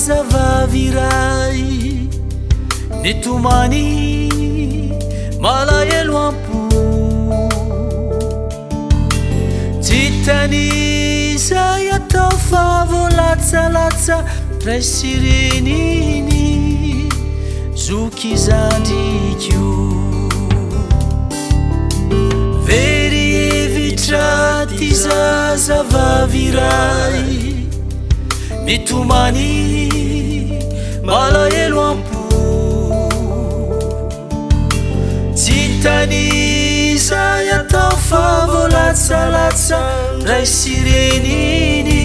Zavavirai nitumani malaelo ampo titany zay atao fa voalatsalatsa ray sireniny zoky zandrikio very evitra ty zazavavirai nitumani malaelo ampo titany zay atao fa voalatsalatsa ray sireniny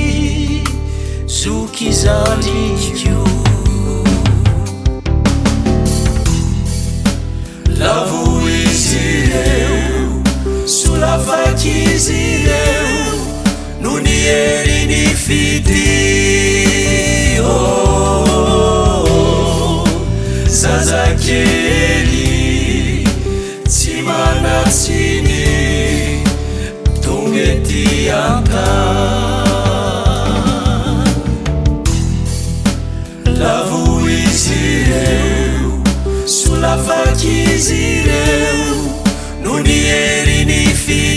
zoky zandrikio lavo izy ireo solafaky izy ireo no ny herini fidio zazakely tsy manatsiny tonga ety antany lavo izy ireo solafaky izy ireo no ny herini fidio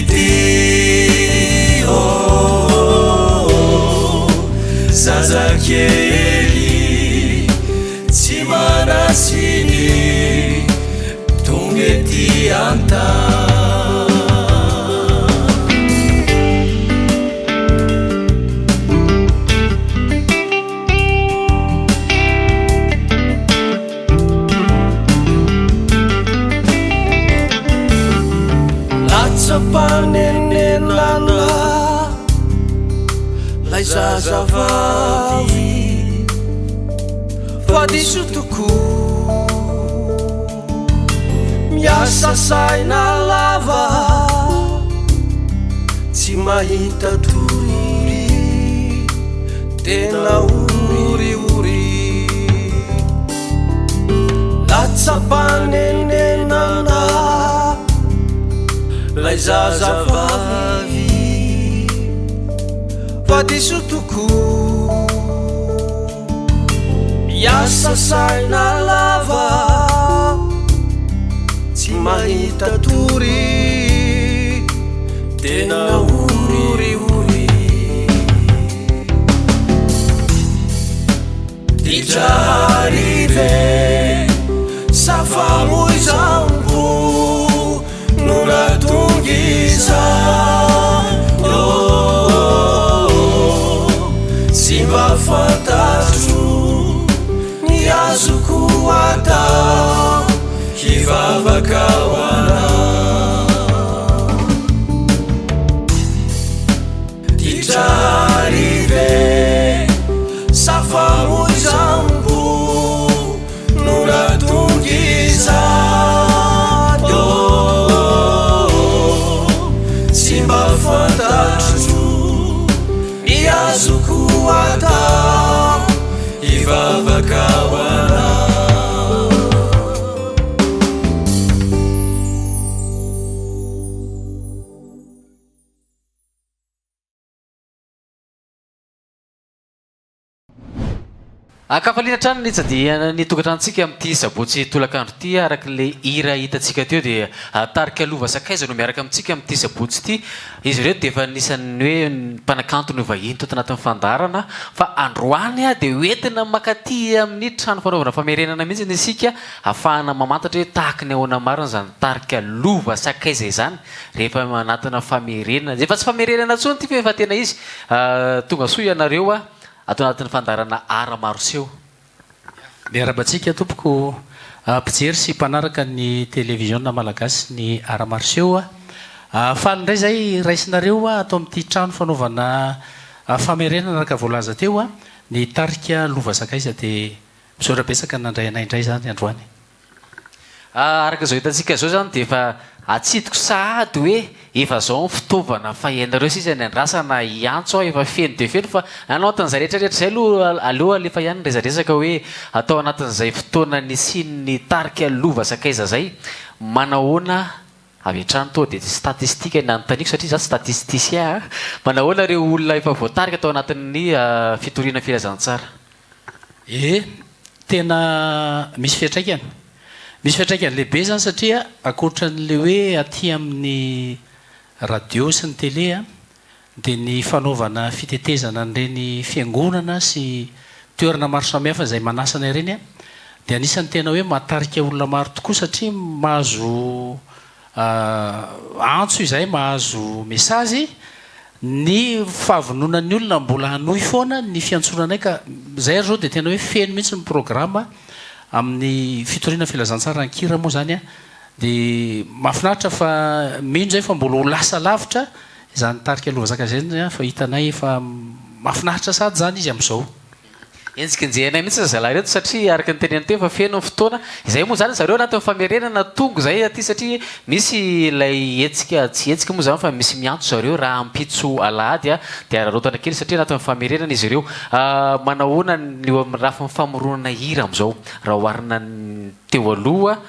zazakely tsy manatsiny tonga ety antany latsapanenenana lay zazavavy fa diso toko miasa saina lava tsy mahita tory tena oriori latsapanenenana lay zazavavy fa diso toko miasa saina lava tsy mahita tory tena oriori ditraharive safamoizampo no natongiza tsy mba fantatro ny azoko atao hivavaka hoana ditraharive safamoizampo no natongiza tsy mba fantatro ny azoko atao hivavaka hoana akafaliana trano nitsa dia nitogatrantsika amin'ity sabotsy tolakandro ty arak'le hira hitatsika teo dia tarika lova sakaiza no miaraka amintsika amin'ity sabotsy ty izy ireo dia efa nisan'ny hoe mpanakanto no vahiny to tanatin'ny fandarana fa androany a dia hoentina makaty amin'ny trano fanaovana famerenana mihitsy ny isika ahafahana mamantatra hoe tahaka ny ahoana marina zany tarika lova sakaiza izany rehefa manatina famerenana efa tsy famerenana tsony ty fa efa tena izy tonga soa ianareo a atao anatin'ny fandarana ara maro seho miarabantsika tompoko mpijery sy mpanaraka ny televiziona malagasy ny ara maro seho a faly indray zay raisinareo a atao amin'ity trano fanaovana famerenana araka voalaza teo a ny tarika lova sakaiza dia misaorabetsaka nandray anaindray zany androany araka zao hitantsika zao zany dia efa atsidiko sahady hoe efa zao ny fitaovana fahainareo sisa ny andrasana iantso efa feno de feno fa anao atan'izay rehetrarehetra zay aloha alefa ihany rezaresaka hoe atao anatin'izay fotoana ny siny tarika lova sakaiza zay manahoana avy atrano to dia statistika nanotaniko satria za statisticien manahoana reo olona efa voatarika atao anatin'ny fitoriana filazantsara tena misy fiatraikany misy fiatraikany lehibe zany satria akoatran'le hoe aty amin'ny radio sy ny tele dia ny fanaovana fitetezana nireny fiangonana sy toerana maro samihafa izay manasana ireny dia anisan'ny tena hoe mahatarika olona maro tokoa satria mahazo antso izay mahazo mesazy ny fahavononan'ny olona mbola hanohy foana ny fiantsonanay ka zay zao dia tena hoe feno mihitsy ny programma amin'ny fitoriana filazantsara ankira moa zany dia mahafinaritra fa mino zay fa mbola ho lasa lavitra izany tarika lova zakazay fa hitanay efa mahafinaritra sady zany izy amin'izao enzika njehanay mihitsy zalahy reto satria araka ny teneny teo efa feno ny fotoana izay moa zany zareo anatin'ny famerenana tongo zay aty satria misy ilay etsika tsy etsika moa zany fa misy miantso zareo raha ampitso alahady dia ararotana kely satria anatin'ny famerenana izy ireo manahoana eo amin'ny rafa famoronana hira amin'izao raha oharina teo aloha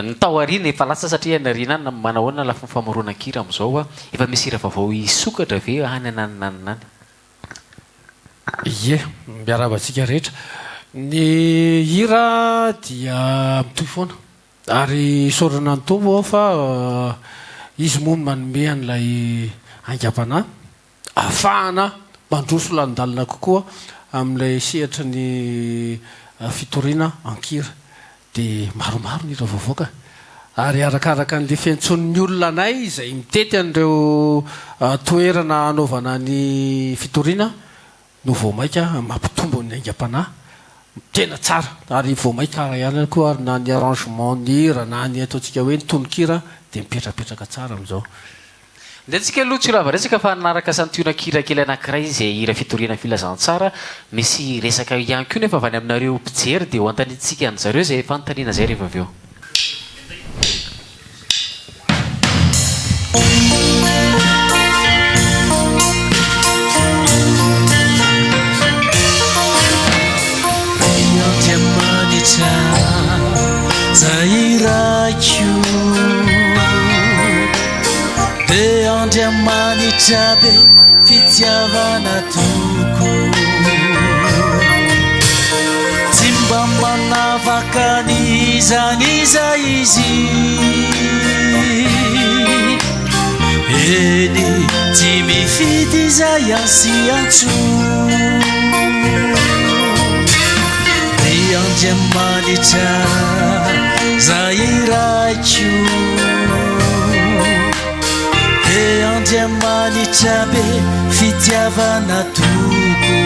ny tao arina efa lasa satria narina any manahoana lafa famoronan-kira amin'izao efa misy hira vaovao isokatra ve any ananinaniny ie miaravantsika rehetra ny hira dia mitoy foana ary sorana nytombo ao fa izy moa manome an'ilay angam-panahy ahafahana mandroso landalina kokoa amin'ilay sehatra ny fitoriana ankira dia maromaro ny hira vaovaoka ary arakaraka n'le fiantson'ny olona anay izay mitety an'ireo toerana anaovana ny fitoriana no voamaika mampitombo ny aingam-panahy tena tsara ary voamaika ihany koa ary na ny arrangement ny hira na ny ataontsika hoe ny tononkira dia mipetrapetraka tsara amin'izao nde antsika aloha tsy rava resaka fa nanaraka santiona kira kely anankiray izay hira fitoriana filazantsara misy resaka ihany koa nefa avy any aminareo mpijery dia ho antanitsika an'zareo zay fanontaniana zay rehefa avy eo Zairaiu de Andiamanitra be fitiavana toko tsy mba manavaka nizaniza izy eny tsy mifidy izay ansy antso Andiamanitra zairaiu de Andiamanitra be fitiavana toko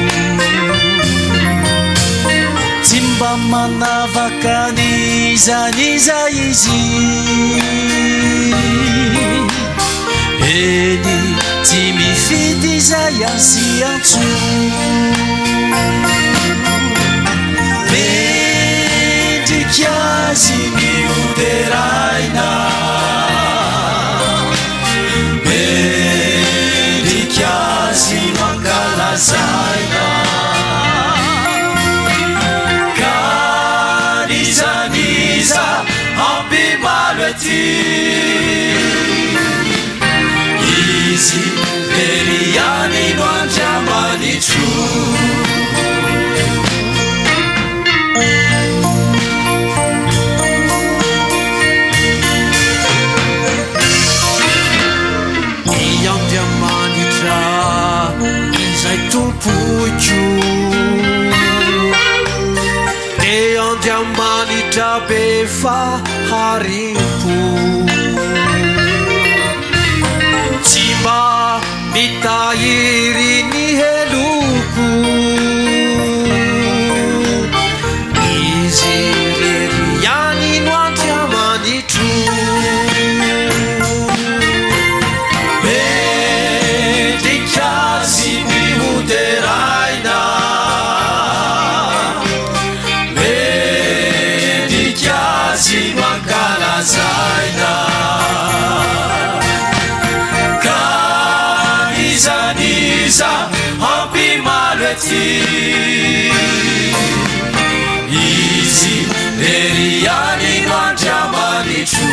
tsy mba manavaka nizaniza izy eny tsy mifidy izay ansy antso Mendrikiazy mioderaina Mendrikiazy mankalazaina Ka nizaniza ampimalo aty Izy veriany no Andiamanitro Tompoiu de Andiamanitra be faharimpo tsy mba mitahiry ny heloko izy rery ihany no Andiamanitro Mendrikiazy miode iza hampimaly aty izy eriany mandriamanitro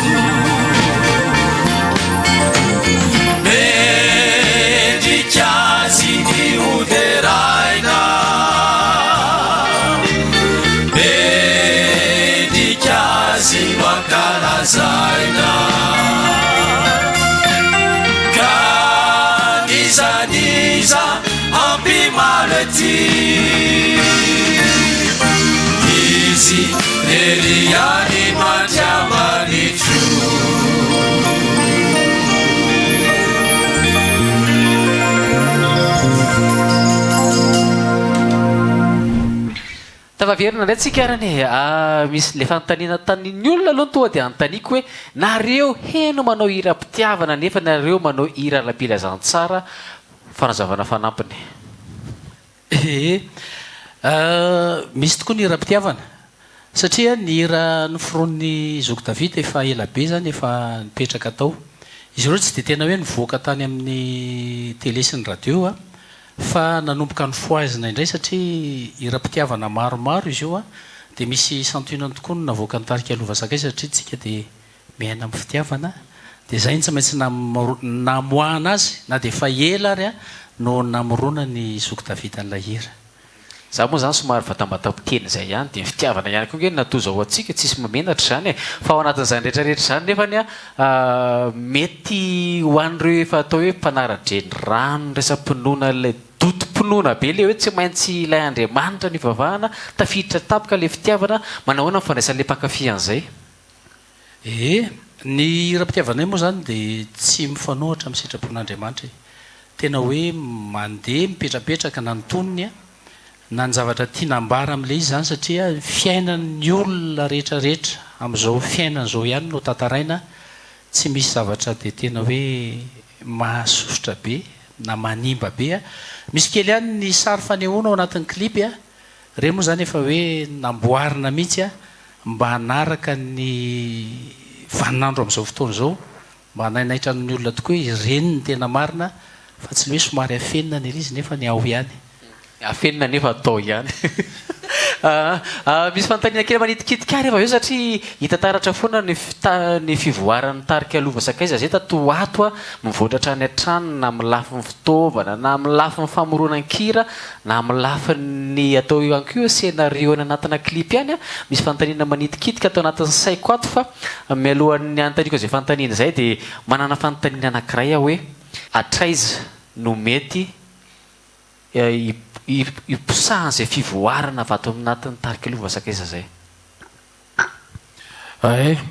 mendrikazy ny hoderaina mendrikazy no ankalazaina ka nizaniza hampimaly aty izy eriany mandriamanitro tafaverina ndray tsika arany misy le fanontaniana tanin'ny olona aloha toa dia anontaniko hoe nareo heno manao hira-pitiavana nefa nareo manao hira ara-pilazantsara fanazavana fanampiny misy tokoa ny hira-pitiavana satria ny hira noforoan'ny zoko davita efa ela be zany efa nipetraka tao izy ireo tsy dia tena hoe nivoaka tany amin'ny télé sy ny radio fa nanomboka ny foazina indray satria hira-pitiavana maromaro izy io dia misy santionany tokoa no navoaka ny tarika lovasakay satria tsika dia miaina amin'ny fitiavana dia zay ny tsy maintsy namoahana azy na dia efa ela ary no namorona ny zoko davita n'ilay hira za moa zany somary vatambatam-teny zay ihany dia fitiavana ihany koa nge natozao atsika tsisy mamenatra zany fa ao anatin'izany rehetrarehetra zany nefany mety ho an'ireo efa atao hoe mpanara-dreny rano resam-pinoana lay dotom-pinoana be le hoe tsy maintsy ilay andriamanitra ny vavahana tafiditra tapika le fitiavana manahoana ny fandraisan'le mpankafy an'izay ny hira-pitiavana moa zany dia tsy mifanohatra amin'ny sitrapon'andriamanitra tena hoe mandeha mipetrapetraka na nytonony na ny zavatra tianambara amin'ilay izy zany satria fiainan'ny olona rehetrarehetra amin'izao fiainan'izao ihany no tantaraina tsy misy zavatra dia tena hoe mahasosotra be na manimba be misy kely ihany ny sary fanehoana ao anatin'ny klipy reny moa zany efa hoe namboarina mihitsy mba hanaraka ny vaninandro amin'izao fotoana izao mba hanainaitra ny olona tokoa ireny ny tena marina fa tsy le hoe somary afenina ny izy nefa ny ao ihany afenina nefa atao ihany misy fanontaniana kely manitikitika rehefa eo satria hitataratra foana ny fivoaran'ny tarika lova sakaiza zay tato ato mivoatratra any an-trano na milafy ny fitaovana na milafy ny famoronan-kira na milafy ny atao ihany ko scénario ny anatina klipy ihany misy fanontaniana manitikitika atao anatin'ny saiko ato fa mialohan'ny anontaniko zay fanontaniana zay dia manana fanontaniana anankiray hoe atraiza no mety iposahany zay fivoarana vato aminatin'ny tarika lova sakaiza zay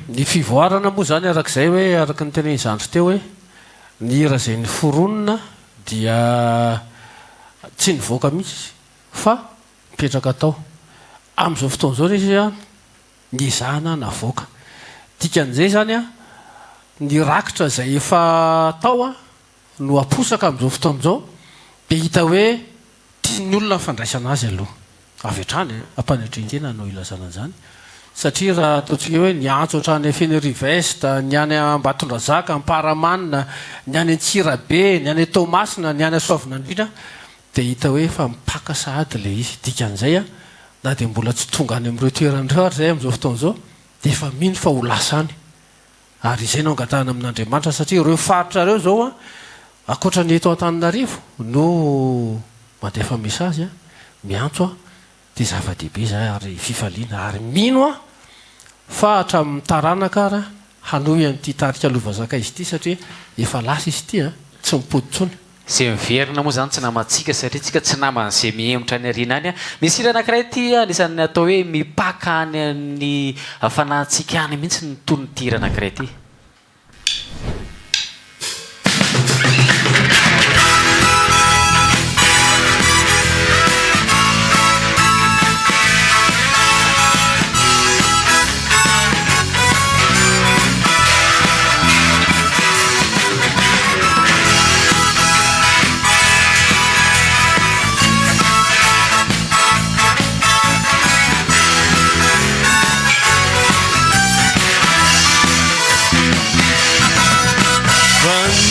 ny fivoarana moa zany arak'izay hoe araka ny tena izandro teo hoe ny hira zay ny foronona dia tsy nivoaka mihitsy fa mipetraka tao amin'izao fotoana izao izy ny izahana navoaka dikan'izay zany ny rakitra zay efa tao no aposaka amin'izao fotoana izao dia hita hoe tiany olona fandraisana azy aloha avy hatrany ampanatrin-tena no ilazana an'izany satria raha ataontsika hoe ny antso hatrany feny riveste ny any ambatondrazaka amparamanina ny any antsirabe ny any tomasina ny any asoavina indrindra dia hita hoe efa mipaka sahady le izy dikan'izay na dia mbola tsy tonga any amin'ireo toeran'ireo ary zay amin'izao fotoana izao dia efa mino fa ho lasa any ary izay no angatahana amin'andriamanitra satria ireo faritra reo zao akoatra ny eto Antananarivo no mandefa mesazy miantso dia zava-dehibe zay ary fifaliana ary mino fa hatramin'ny taranaka ary hanohy an'ity tarika lovazaka izy ity satria efa lasa izy ity tsy mipoditsony zay miverina moa zany tsy namantsika satria tsika tsy naman'izay mihemitra any ariana any misy hira anankiray ity anisan'ny atao hoe mipaka any amin'ny fanahintsika any mihitsy ny tonon'ity hira anankiray ity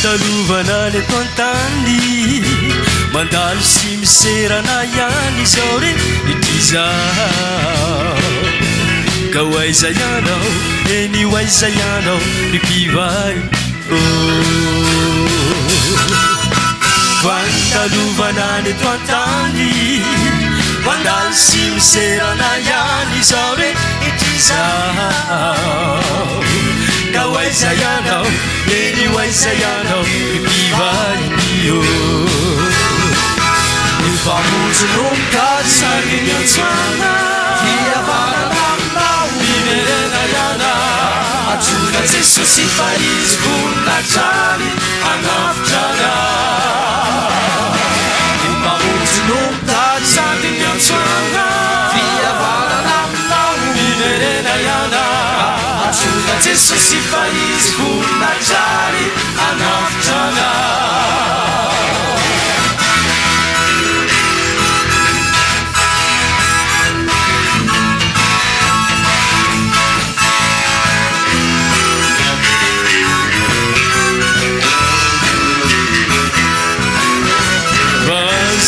Dalovana le tontany mandalo sy miserana ihany izao re itrizao ka hoaiza ianao eny hoaiza ianao ripivay vantalovana ny eto antany mandalo sy miserana ihany izao re itrizao ka hoaiza ianao eny hoaiza ianao ripivay io famonjy no mikady sady miantsana fiavana aminao miverena iana atsona jesosy fa izy vonina trany anafitrana famonjy no mikady sady miantsana fiavana aminao miverena iana atsona jesosy fa izy vonina trany anafitrana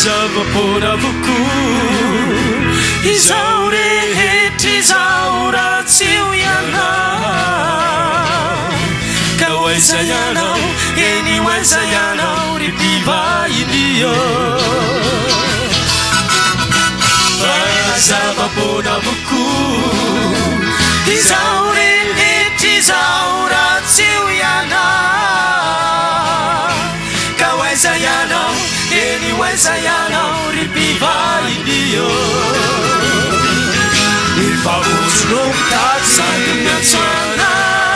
Zavapora vuku izao rehetra izao raha tsy ho ianao ka hoaiza ianao eny hoaiza ianao ry mpivainio zavapora vuku izao rehetra izao raha tsy ho ianao ka hoaiza ianao eny hoaiza ianao ry mpivainio famonjy no mitady sady miantsana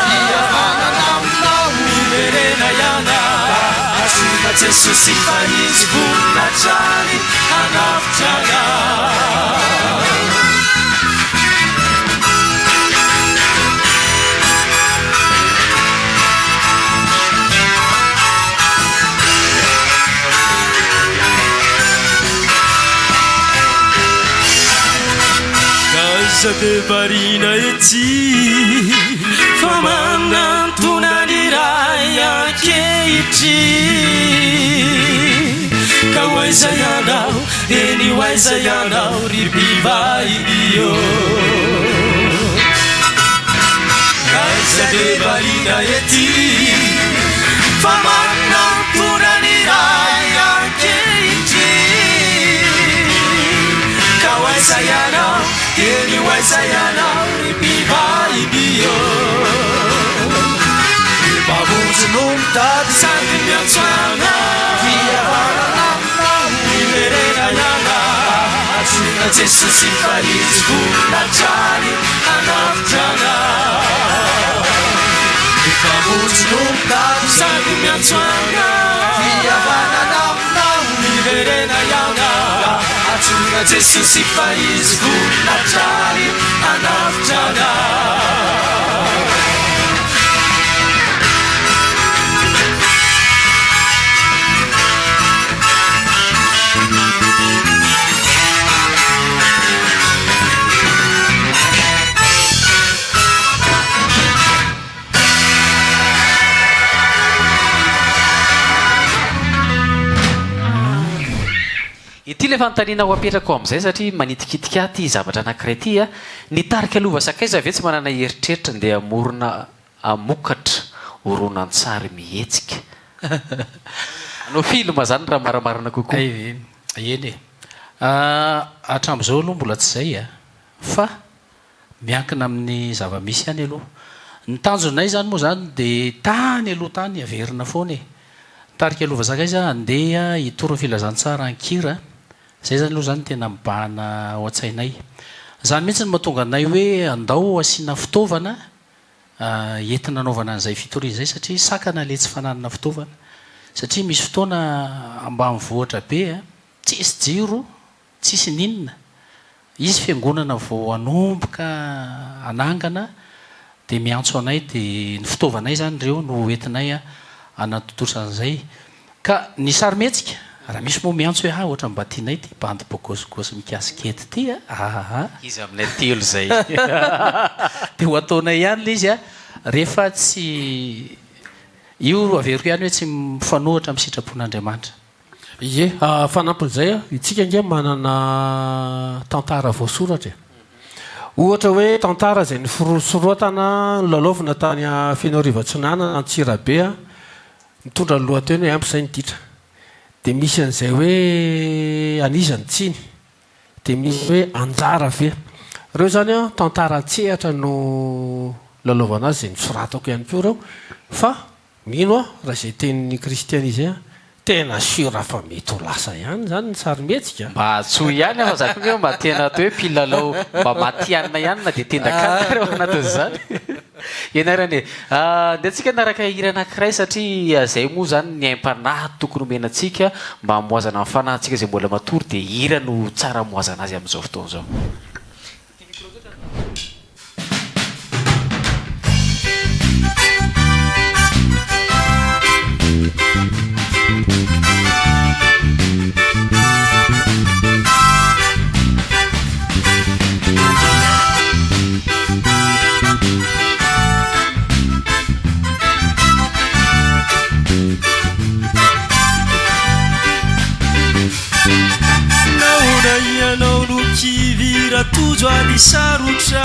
fiavanana aminao miverena iana asona jesosy fa izy vonina trany anafitrana de varina ety fa manantona ny ray ankehitry ka hoaiza ianao eny hoaiza ianao ry mpivainio aiza de varina ety fa manantona ny ray ankehitry ka hoaiza ianao eny hoaiza ianao ry mpivainio famonjy no mitady sady miantsana fiavanana aminao miverena iana atsona jesosy fa izy vonina trany anafitrana famonjy no mitady sady miantsana fiavanana aminao miverena iana atsona jesosy fa izy vonina trany anafitrana ity le fanontaniana ho apetrako amin'izay satria manitikitika ty zavatra anankiray ty a nitarika alova sakaiza ve tsy manana heritreritra ndeha amorona amokatra horonan-tsary mihetsika anao filma zany raha maramarina kokoa eny hatram'izao aloha mbola tsy zay a fa miankina amin'ny zava-misy ihany aloha ny tanjonay zany moa zany de tany aloha tany averina foana e tarika alova sakaiza andeha hitoro filazantsara ankira zay zany aloha zany tena mibahana ao an-tsainay zany mihitsy ny mahatonga anay hoe andao asiana fitaovana entina anaovana an'izay fitoriana zay satria sakana le tsy fananana fitaovana satria misy fotoana ambany vohatra be tsisy jiro tsisy ninona izy fiangonana vao anomboka anangana de miantso anay de ny fitaovanay zany reo no entinay anatotosan'izay ka ny sarymetsika raha misy moa miantso hoe ohatra mba tianay ty bandy bogosygosy mikasikety ty izy aminay telo zay de ho ataonay ihany le izy rehefa tsy io averiko ihany hoe tsy mifanohatra amin'ny sitrapon'Andriamanitra ie fanampin'izay a itsika nge manana tantara voasoratra ohatra hoe tantara zay ny sorotana nylalaovina tany fianoriva-tsinana antsirabe a mitondra ny lohateny hoe ampy zay ny ditra dia misy an'izay hoe anizany tsiny dia misy hoe anjara ve reo zany a tantara tsehatra no lalaovana azy zay nysoratako ihany ko reo fa mino a raha zay tenin'ny kristianizay a tena sura fa mety ho lasa ihany zany ny sarymetsika mba tsoa ihany afa zaka hoe mba tena atao hoe mpilalao mba matianina ihany na dia tendakatara ao anatin'izany ianarany dia antsika naraka hira anankiray satria zay moa zany ny aim-panahy tokony omenantsika mba hamoazana amin'ny fanahintsika zay mbola matory dia hira no tsara hamoazana azy amin'izao fotoana izao Tudo ali sarutra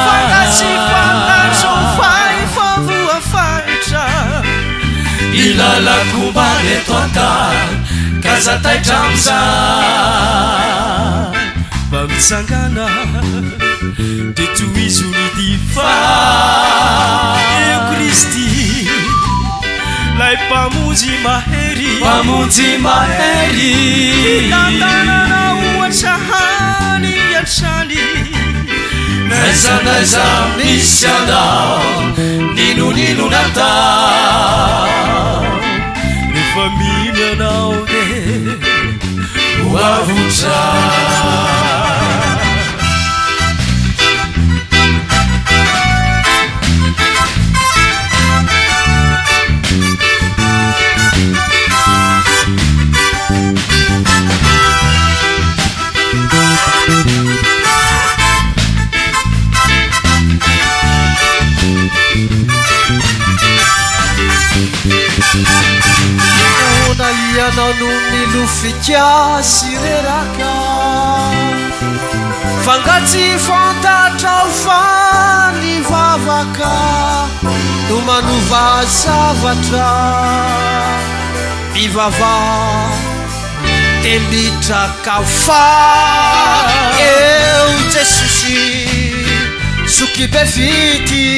Fantasy fantasy vai favua faitra Ilala kumbane tonta Kaza taitramza Bamsangana Detuizu ni difa Eu Kristi Lai pamuzi maheri Tantana na uachahani yachani Naiza misiana Ninu nata Ni familia naude Uavuta Nalianao no milofika sireraka Fangatsy fantatra ho fa ny vavaka No manova zavatra Mivava Telitraka fa Eu Jesosy Suki be fity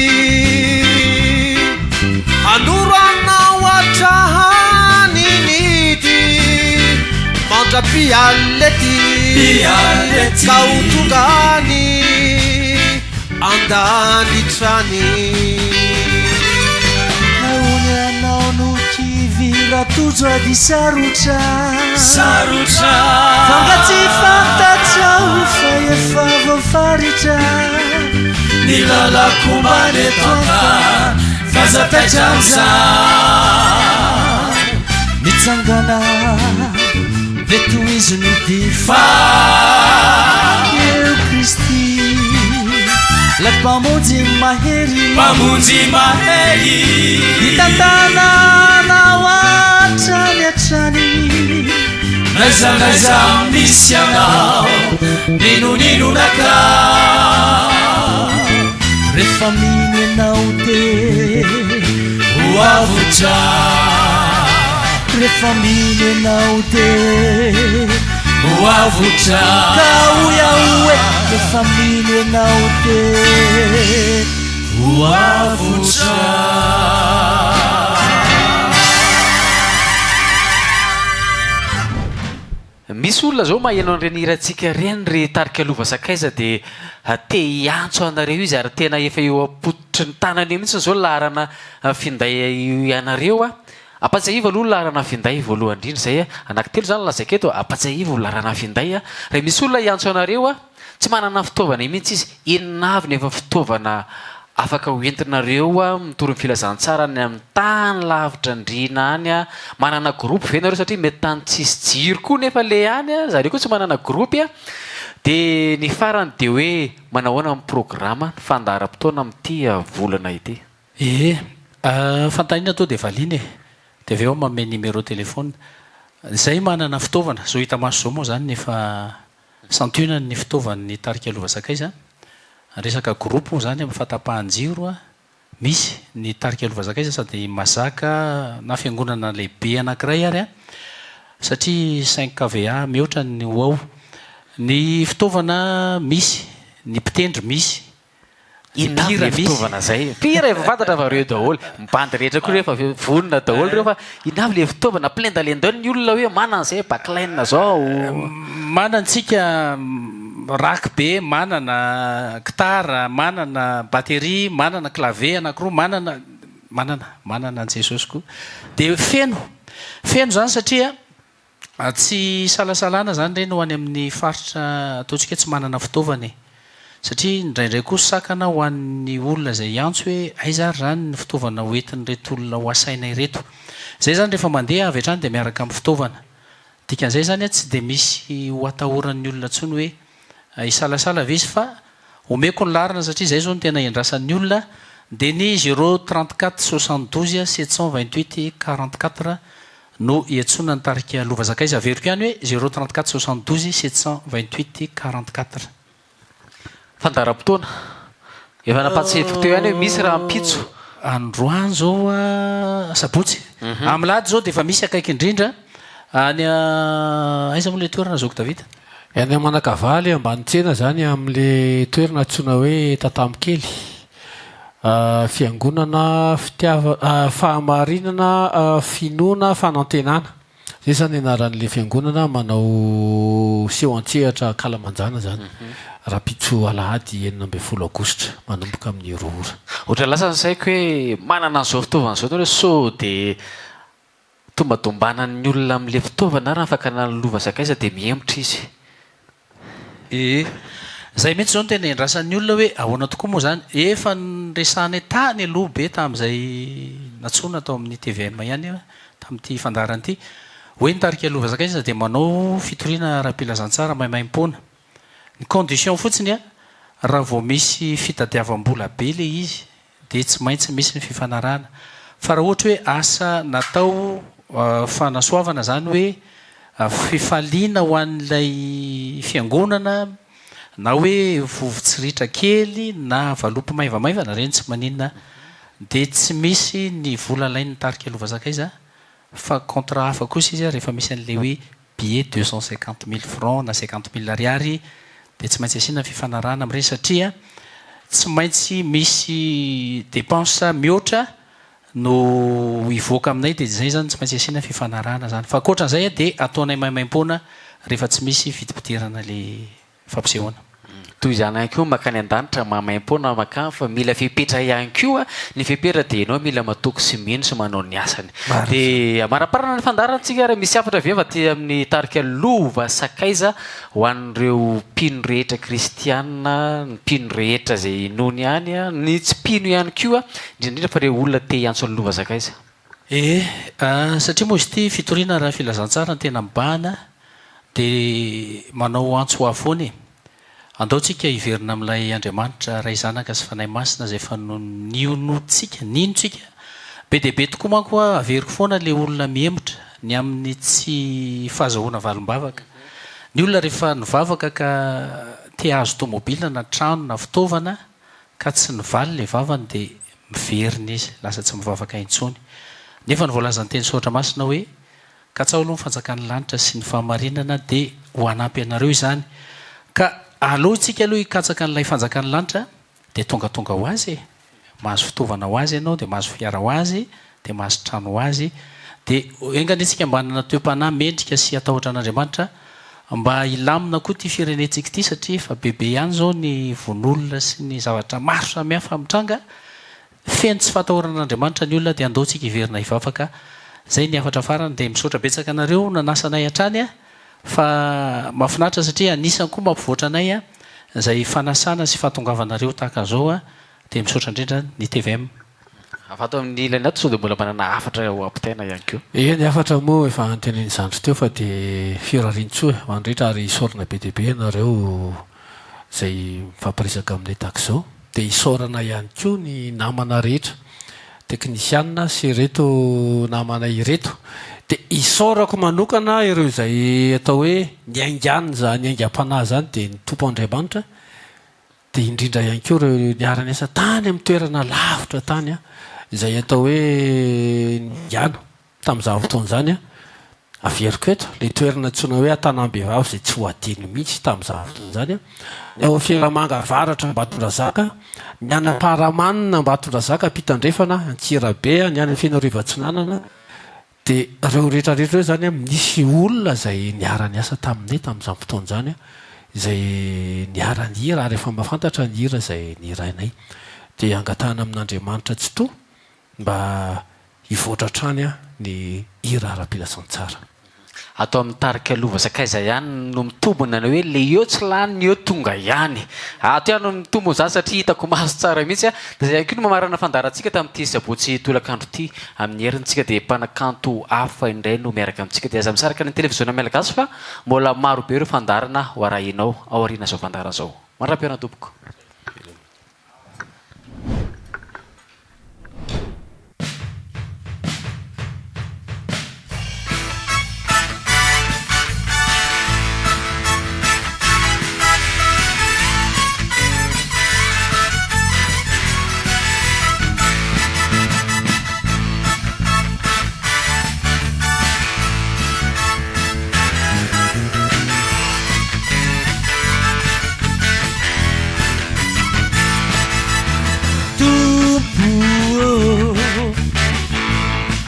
Anurana watrahani niti Manda pialeti Kautungani Andani trani Naunyanao no kivira tuzo di sarutra Fangatsy fantatra ufa efa faritra Nilala kumbane tonta Faza taitramza Mitsangana Vetuizu ni difa Eu Kristi La pamunzi maheri Itantana na wachani achani Naiza misiana Ninu naka Refamine naude Uavuta Refamine naude Uavuta Kauya uwe Refamine naude Uavuta misy olona zao mahaenao an'ireny hirantsika reny ry tarika lova sakaiza dia te hiantso anareo izy ary tena efa eo apototry ny tanany eo mihitsy zao larana finday anareo a ampatsiahiva aloha larana finday voalohany indrindra zay anankitelo zany lazaika eto ampatsiahiva larana finday a raha misy olona hiantso anareo a tsy manana fitaovana mihitsy izy inona avy nefa fitaovana afaka hoentinareo a mitory ny filazantsara ny amin'ny tany lavitra ndrina any a manana groupe ve nareo satria mety tany tsisy jiro koa nefa le any a zareo koa tsy manana groupe a dia ny farany dia hoe manahoana amin'ny programma fandaharam-potoana amin'ity volana ity fantaniana atao dia valiana e dia avy eo manome numéro téléphone. Zay manana fitaovana zao hita maso zao moa zany nefa santunany ny fitaovan'ny tarika lova sakaiza. Resaka groupe zany amin'ny fatapahan-jiro a misy ny tarika lova sakaiza sady mazaka na fiangonana lehibe anankiray ary a satria 5 kVA mihoatra ny ao. Ny fitaovana misy, ny mpitendry misy, inona fitaovana zay pira efa fantatra fa reo daholo mibandy rehetra koa rehefa vonona daholo reo fa inona le fitaovana plendalendao ny olona hoe manana zay baklaina zao manantsika rak be, manana gitara, manana bateria, manana clavier anankiroa, manana an Jesosy koa. Dia feno zany satria tsy salasalana zany reny ho any amin'ny faritra ataontsika tsy manana fitaovana satria indraindray koa sakana ho an'ny olona zay antso hoe aiza zany ny fitaovana hoentin'reto olona ho asaina ireto. Zay zany rehefa mandeha avy hatrany dia miaraka amin'ny fitaovana. Dikan'izay zany tsy dia misy ho atahoran'ny olona ntsony hoe isalasala ve izy fa omeko ny larina satria zay zao no tena iandrasan'ny olona dia ny 034 72 728 44 no iantsona ny tarika lova sakaiza. Averiko ihany hoe 034 72 728 44. Fandaram-potoana efa nampatsefo teo ihany hoe misy raha mpitso androany zao sabotsy amin'ny lady zao dia efa misy akaiky indrindra any aiza moa le toerana zao ko Davida any Manakavaly ambany tsena zany amin'le toerana antsoina hoe Tatamokely fiangonana fahamarinana finoana fanantenana zay zany anaran'le fiangonana manao seho an-tsehatra Kalamanjana zany raha-pitso alahady 12 Aogositra manomboka amin'ny roa ohatra lasa ny saiko hoe manana an'izao fitaovana zao hoe so dia tombatombanan'ny olona amin'le fitaovana raha fakana ny lova sakaiza dia mihemotra izy. Zay mihitsy zao no tena iandrasan'ny olona hoe ahoana tokoa moa zany efa nyresahany tany aloha be tamin'izay natsona tao amin'ny TVM ihany tamin'ity fandarana ity hoe nitarika lova sakaiza dia manao fitoriana ara-pilazantsara maimaim-poana. Ny condition fotsiny a raha vao misy fitadiavam-bola be le izy dia tsy maintsy misy ny fifanarahana fa raha ohatra hoe asa natao fanasoavana zany hoe fifaliana ho an'ilay fiangonana na hoe vovotsiritra kely na valopy maivamaivana reny tsy maninona dia tsy misy ny vola lainy tarika lova sakaiza fa contrat hafa kosa izy rehefa misy an'ilay hoe billet 250 000 francs na 50 000 ariary dia tsy maintsy asiana fifanarahana amin'ireny satria tsy maintsy misy dépense mihoatra no ivoaka aminay dia zay zany tsy maintsy asiana fifanarahana zany fa akoatran'izay dia ataonay maimaim-poana rehefa tsy misy fidipidirana le fampisehoana. Toy izany ihany koa makany an-danitra mamaim-poana makany fa mila fipetra ihany koa ny fipetra dia ianao mila matoky sy mino sy manao ny asany. Dia maraparana ny fandarantsika raha misy afatra ve ty amin'ny tarika lova sakaiza ho an'ireo mpino rehetra kristianina, ny mpino rehetra zay inony ihany a, ny tsy mpino ihany koa indrindrindra fa ireo olona te hiantso ny lova sakaiza. Satria moa izy ity fitoriana raha filazantsara ny tena mibahana dia manao antso avoany andaotsika hiverina amin'ilay Andriamanitra ray zanaka sy fanahy masina zay fa ninotsika be dia be tokoa manko averiko foana le olona mihemotra ny amin'ny tsy fahazahoana valim-bavaka. Ny olona rehefa nivavaka ka te hahazo tomobila na trano na fitaovana ka tsy nivaly le vavany dia miverina izy lasa tsy mivavaka intsony. Nefa ny voalazan'ny teny soatra masina hoe katsao aloha ny fanjakan'ny lanitra sy ny fahamarinana dia ho anampy anareo izany ka aloha tsika aloha hikatsaka n'ilay fanjakan'ny lanitra dia tongatonga ho azy mahazo fitaovana ho azy ianao dia mahazo fiara ho azy dia mahazo trano ho azy dia enganitsika mbanana toem-panahy mendrika sy atahotra an'Andriamanitra mba hilamina koa ty firenentsika ity satria fa bebe ihany zao ny von'olona sy ny zavatra maro samihafa mitranga feno tsy fatahoran'Andriamanitra ny olona dia andaotsika hiverina hivavaka. Zay ny afatra farany dia misaotra betsaka anareo nanasanay hatrany a fa mahafinaritra satria anisany koa mampivoatra anay a zay fanasana sy fahatongavanareo tahaka zao a dia misaotra indrindra ny TVM. Afato amin'ny ilany ato so dia mbola manana afatra ho ampitaina ihany koa. Ny afatra moa efa anteneny zandro teo fa dia fiorarintsoa mandritra ary isaorana be dia be ianareo zay mifampiresaka aminay tahaka izao dia isaorana ihany koa ny namana rehetra teknisianna sy reto namana ireto de isorako manokana ireo izay atao hoe niaingana zany aingam-panahy zany de ny tompo Andriamanitra de indrindra ihany koa reo niarany asa tany amin'ny toerana lavitra tany a izay atao hoe niana tamin'izany fotoana zany a averiko eto le toerana tsona hoe Antanambevavy zay tsy ho adino mihitsy tamin'izany fotoana zany a eo Firamanga Avaratra Ambatondrazaka niana-Paramanina Ambatondrazaka Pitandrefana Antsirabe niana Fianareva-Tsinanana de reo rehetrarehetra reo zany a misy olona zay niara-ny asa taminay tamin'izany fotoana zany a izay niara-ny hira rehefa mahafantatra ny hira zay nirainay de angatahana amin'Andriamanitra tsy to mba hivoatra trany a ny hira ara-pilasan-tsara atao amin'ny tarika lova sakaiza ihany no mitombona hoe le eo tsy lany eo tonga ihany ato ihany no mitombona zany satria hitako mahazo tsara mihitsy a de zay ihany koa no mamarana fandarantsika tamin'ity sabotsy tolakandro ity amin'ny herintsika de mpanakanto hafa indray no miaraka amintsika de aza misaraka ny televiziona malagasy fa mbola maro be ireo fandarana ho arahinao ao ariana zao fandara zao manara-piana tompoko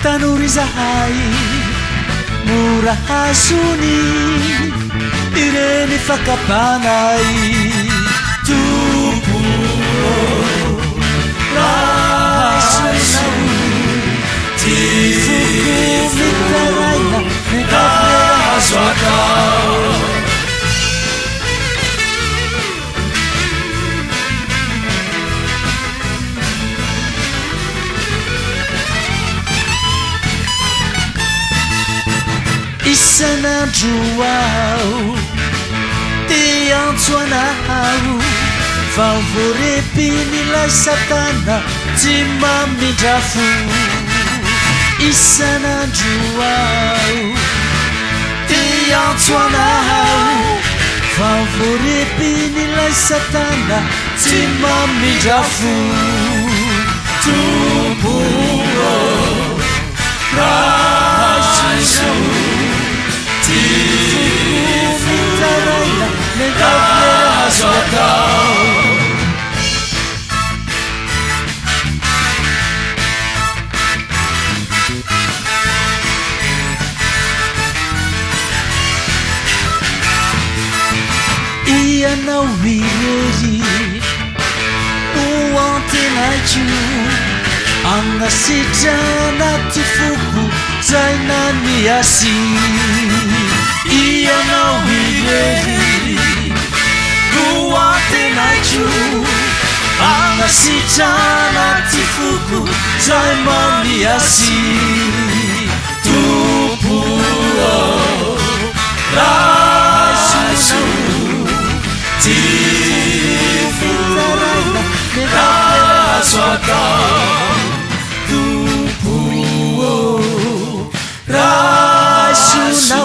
tanuri zahay mora hasony ireny fakapanay Tompo rahasoso ty foko mitaraina nahazo atao isan'andro ao ty antsoanao favorepinyilay satana tsy mamindrafo isan'andro ao ty antsoanao favorepinyilay satana tsy mamindrafo Tompo rahasoso ty foko mitaraina nahazo atao ianao irery ho antenaio anasitrana ty foko zay naniasy ianao irery ho antenaio anasitrana ty foko zay maniasy Tompo rahasoso ty foko nahazo atao Tompo rahasoso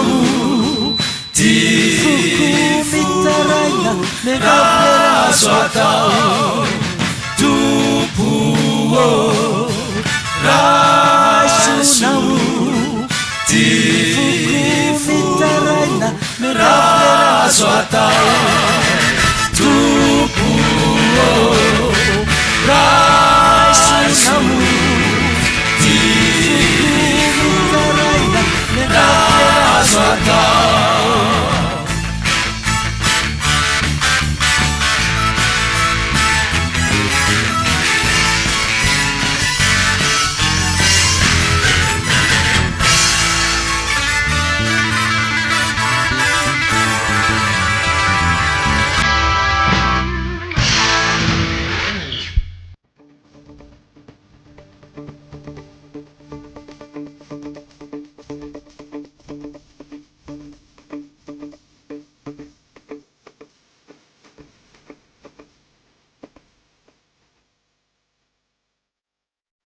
ty foko mitaraina nahazo atao Tompo rahasoso ty foko mitaraina nahazo atao